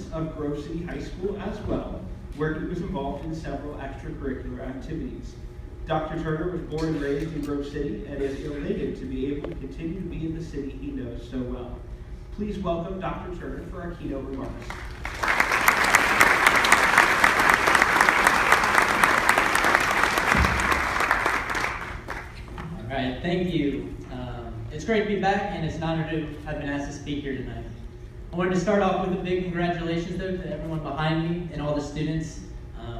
alumnus of Grove City High School as well, where he was involved in several extracurricular activities. Dr. Turner was born and raised in Grove City and is elated to be able to continue to be in the city he knows so well. Please welcome Dr. Turner for our keynote remarks. All right, thank you. It's great to be back, and it's an honor to have been asked to speak here tonight. I wanted to start off with a big congratulations, though, to everyone behind me and all the students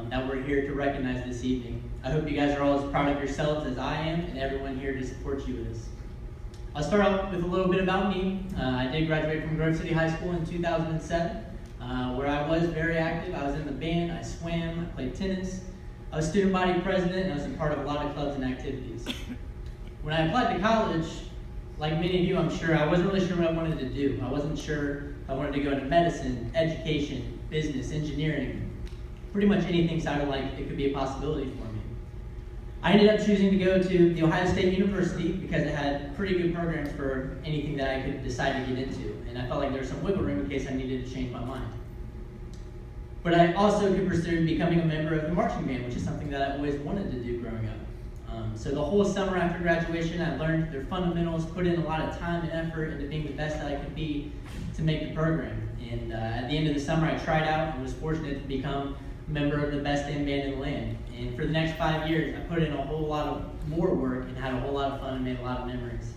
that we're here to recognize this evening. I hope you guys are all as proud of yourselves as I am, and everyone here to support you is. I'll start off with a little bit about me. I did graduate from Grove City High School in 2007, where I was very active. I was in the band, I swam, I played tennis, I was student body president, and I was a part of a lot of clubs and activities. When I applied to college, like many of you, I'm sure, I wasn't really sure what I wanted to do. I wasn't sure if I wanted to go into medicine, education, business, engineering. Pretty much anything sounded like it could be a possibility for me. I ended up choosing to go to the Ohio State University because it had pretty good programs for anything that I could decide to get into. And I felt like there was some wiggle room in case I needed to change my mind. But I also could pursue becoming a member of the marching band, which is something that I always wanted to do growing up. So the whole summer after graduation, I learned their fundamentals, put in a lot of time and effort into being the best that I could be to make the program. And at the end of the summer, I tried out and was fortunate to become a member of the best band in the land. And for the next 5 years, I put in a whole lot of more work and had a whole lot of fun and made a lot of memories.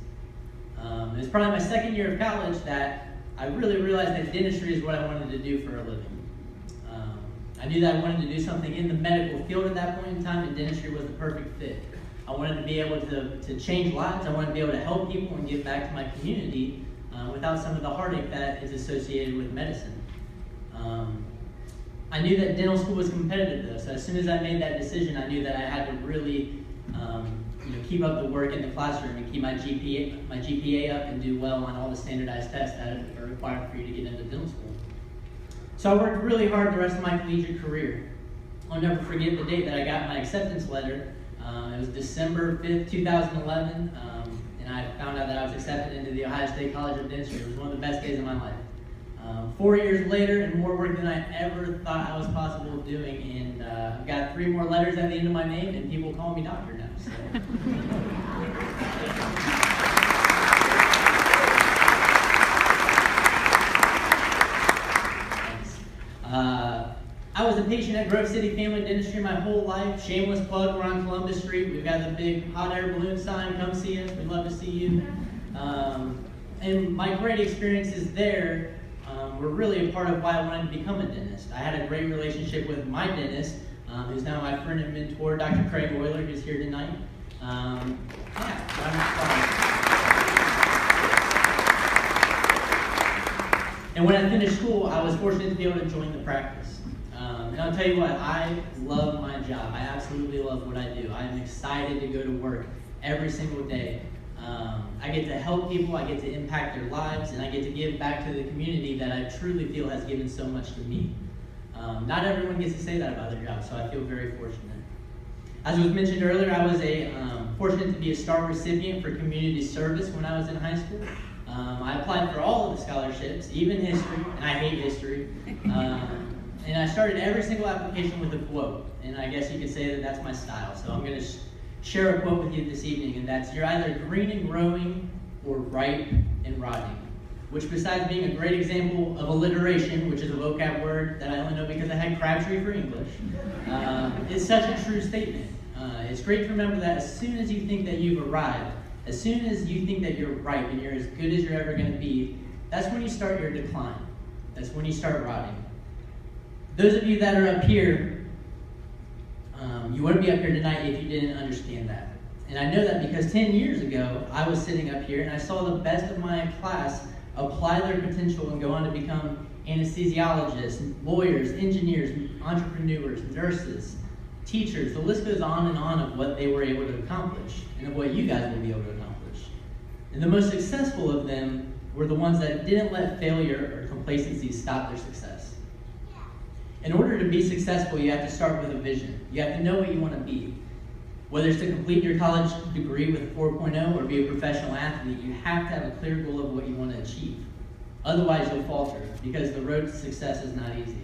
It was probably my second year of college that I really realized that dentistry is what I wanted to do for a living. I knew that I wanted to do something in the medical field at that point in time, and dentistry was the perfect fit. I wanted to be able to change lives. I wanted to be able to help people and give back to my community without some of the heartache that is associated with medicine. I knew that dental school was competitive, though, so as soon as I made that decision, I knew that I had to really keep up the work in the classroom and keep my GPA up and do well on all the standardized tests that are required for you to get into dental school. So I worked really hard the rest of my collegiate career. I'll never forget the date that I got my acceptance letter. It was December 5th, 2011, and I found out that I was accepted into the Ohio State College of Dentistry. It was one of the best days of my life. 4 years later, and more work than I ever thought I was possible of doing, and I've got 3 more letters at the end of my name, and people call me doctor now. So. I was a patient at Grove City Family Dentistry my whole life. Shameless plug, we're on Columbus Street. We've got the big hot air balloon sign. Come see us. We'd love to see you. And my great experiences there were really a part of why I wanted to become a dentist. I had a great relationship with my dentist, who's now my friend and mentor, Dr. Craig Euler, who's here tonight. And when I finished school, I was fortunate to be able to join the practice. And I'll tell you what, I love my job. I absolutely love what I do. I'm excited to go to work every single day. I get to help people, I get to impact their lives, and I get to give back to the community that I truly feel has given so much to me. Not everyone gets to say that about their job, so I feel very fortunate. As was mentioned earlier, I was fortunate to be a star recipient for community service when I was in high school. I applied for all of the scholarships, even history, and I hate history. And I started every single application with a quote, and I guess you could say that that's my style. So I'm going to share a quote with you this evening, and that's, "You're either green and growing or ripe and rotting," which, besides being a great example of alliteration, which is a vocab word that I only know because I had Crabtree for English, is such a true statement. It's great to remember that as soon as you think that you've arrived, as soon as you think that you're ripe and you're as good as you're ever going to be, that's when you start your decline. That's when you start rotting. Those of you that are up here, you wouldn't be up here tonight if you didn't understand that. And I know that because 10 years ago, I was sitting up here and I saw the best of my class apply their potential and go on to become anesthesiologists, lawyers, engineers, entrepreneurs, nurses, teachers. The list goes on and on of what they were able to accomplish and of what you guys will be able to accomplish. And the most successful of them were the ones that didn't let failure or complacency stop their success. In order to be successful, you have to start with a vision. You have to know what you want to be. Whether it's to complete your college degree with a 4.0 or be a professional athlete, you have to have a clear goal of what you want to achieve. Otherwise, you'll falter because the road to success is not easy.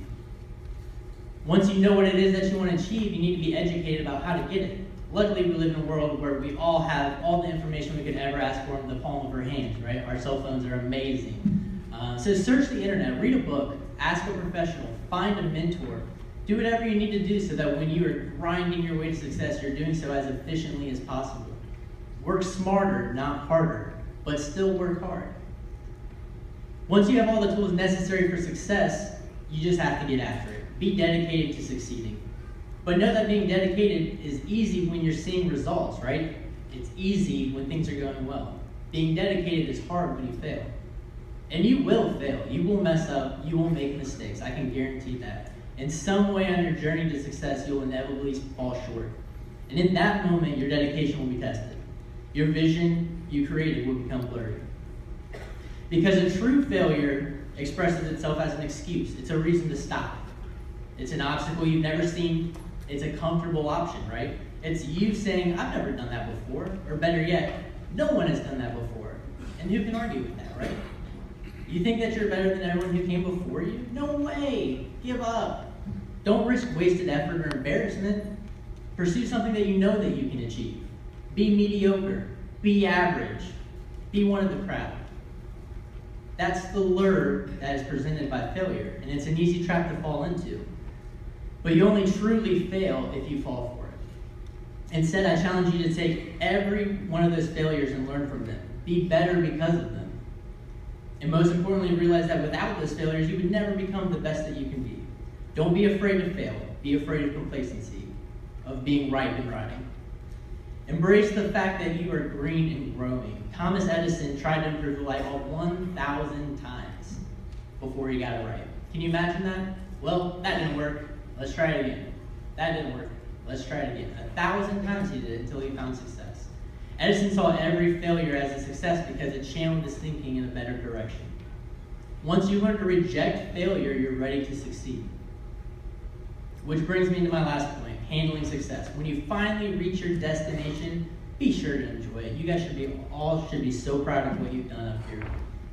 Once you know what it is that you want to achieve, you need to be educated about how to get it. Luckily, we live in a world where we all have all the information we could ever ask for in the palm of our hands, right? Our cell phones are amazing. So search the internet, read a book, ask a professional, find a mentor. Do whatever you need to do so that when you are grinding your way to success, you're doing so as efficiently as possible. Work smarter, not harder, but still work hard. Once you have all the tools necessary for success, you just have to get after it. Be dedicated to succeeding. But know that being dedicated is easy when you're seeing results, right? It's easy when things are going well. Being dedicated is hard when you fail. And you will fail. You will mess up. You will make mistakes. I can guarantee that. In some way on your journey to success, you'll inevitably fall short. And in that moment, your dedication will be tested. Your vision you created will become blurry. Because a true failure expresses itself as an excuse. It's a reason to stop. It's an obstacle you've never seen. It's a comfortable option, right? It's you saying, I've never done that before. Or better yet, no one has done that before. And who can argue with that, right? You think that you're better than everyone who came before you? No way. Give up. Don't risk wasted effort or embarrassment. Pursue something that you know that you can achieve. Be mediocre. Be average. Be one of the crowd. That's the lure that is presented by failure, and it's an easy trap to fall into. But you only truly fail if you fall for it. Instead, I challenge you to take every one of those failures and learn from them. Be better because of them. And most importantly, realize that without those failures, you would never become the best that you can be. Don't be afraid to fail. Be afraid of complacency, of being right and rotting. Embrace the fact that you are green and growing. Thomas Edison tried to improve the light bulb 1,000 times before he got it right. Can you imagine that? Well, that didn't work. Let's try it again. That didn't work. Let's try it again. 1,000 times he did it until he found success. Edison saw every failure as a success because it channeled his thinking in a better direction. Once you learn to reject failure, you're ready to succeed. Which brings me to my last point, handling success. When you finally reach your destination, be sure to enjoy it. You guys should be so proud of what you've done up here.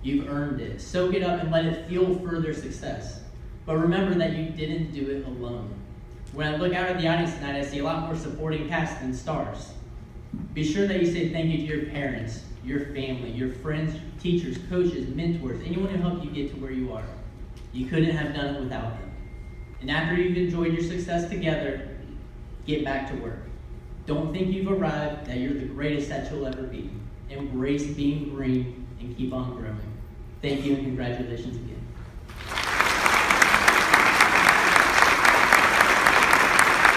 You've earned it. Soak it up and let it fuel further success. But remember that you didn't do it alone. When I look out at the audience tonight, I see a lot more supporting cast than stars. Be sure that you say thank you to your parents, your family, your friends, teachers, coaches, mentors, anyone who helped you get to where you are. You couldn't have done it without them. And after you've enjoyed your success together, get back to work. Don't think you've arrived, that you're the greatest that you'll ever be. Embrace being green and keep on growing. Thank you and congratulations again.